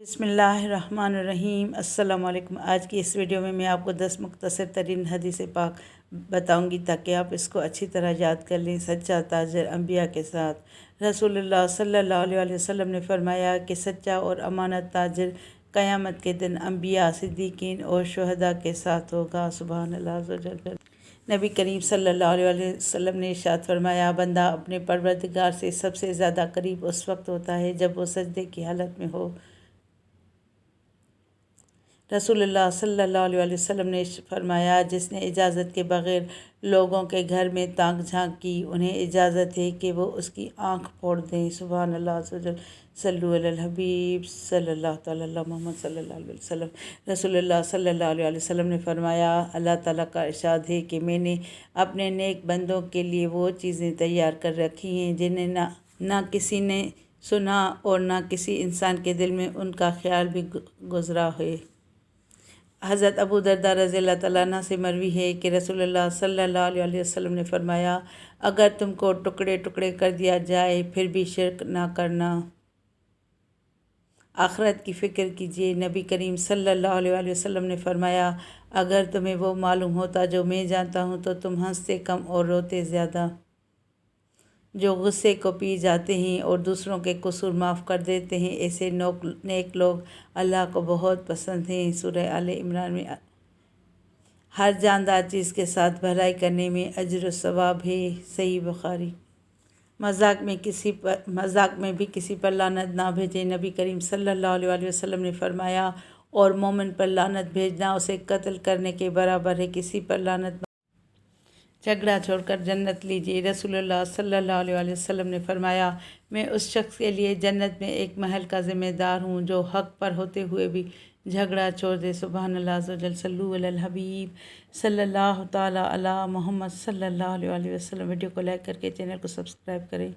بسم اللہ الرحمن الرحیم۔ السلام علیکم۔ آج کی اس ویڈیو میں آپ کو 10 مختصر ترین حدیث پاک بتاؤں گی تاکہ آپ اس کو اچھی طرح یاد کر لیں۔ سچا تاجر انبیاء کے ساتھ۔ رسول اللہ صلی اللہ علیہ وسلم نے فرمایا کہ سچا اور امانت تاجر قیامت کے دن انبیاء، صدیقین اور شہداء کے ساتھ ہوگا۔ سبحان اللہ عز و جل۔ نبی کریم صلی اللہ علیہ وسلم نے ارشاد فرمایا، بندہ اپنے پروردگار سے سب سے زیادہ قریب اس وقت ہوتا ہے جب وہ سجدے کی حالت میں ہو۔ رسول اللہ صلی اللہ علیہ وسلم نے فرمایا، جس نے اجازت کے بغیر لوگوں کے گھر میں تانک جھانک کی، انہیں اجازت ہے کہ وہ اس کی آنکھ پھوڑ دیں۔ سبحان اللہ عز و جل۔ صلو علی الحبیب صلی اللہ تعالیٰ علی محمد صلی اللہ علیہ وسلم۔ رسول اللہ صلی اللہ علیہ وسلم نے فرمایا، اللہ تعالیٰ کا ارشاد ہے کہ میں نے اپنے نیک بندوں کے لیے وہ چیزیں تیار کر رکھی ہیں جنہیں نہ کسی نے سنا اور نہ کسی انسان کے دل میں ان کا خیال بھی گزرا ہے۔ حضرت ابو درداء رضی اللہ تعالیٰ عنہ سے مروی ہے کہ رسول اللہ صلی اللہ علیہ وسلم نے فرمایا، اگر تم کو ٹکڑے ٹکڑے کر دیا جائے پھر بھی شرک نہ کرنا۔ آخرت کی فکر کیجیے۔ نبی کریم صلی اللہ علیہ وسلم نے فرمایا، اگر تمہیں وہ معلوم ہوتا جو میں جانتا ہوں تو تم ہنستے کم اور روتے زیادہ۔ جو غصے کو پی جاتے ہیں اور دوسروں کے قصور معاف کر دیتے ہیں، ایسے نیک لوگ اللہ کو بہت پسند ہیں۔ سورہ آل عمران میں ہر جاندار چیز کے ساتھ بھلائی کرنے میں اجر و ثواب ہے۔ صحیح بخاری۔ مذاق میں بھی کسی پر لعنت نہ بھیجیں۔ نبی کریم صلی اللہ علیہ وسلم نے فرمایا، اور مومن پر لعنت بھیجنا اسے قتل کرنے کے برابر ہے۔ کسی پر لعنت جھگڑا چھوڑ کر جنت لیجیے۔ رسول اللہ صلی اللہ علیہ وسلم نے فرمایا، میں اس شخص کے لیے جنت میں ایک محل کا ذمہ دار ہوں جو حق پر ہوتے ہوئے بھی جھگڑا چھوڑ دے۔ سبحان اللہ عز و جل۔ صلو علی الحبیب صلی اللہ تعالیٰ علی محمد صلی اللہ علیہ وسلم۔ ویڈیو کو لائک کر کے چینل کو سبسکرائب کریں۔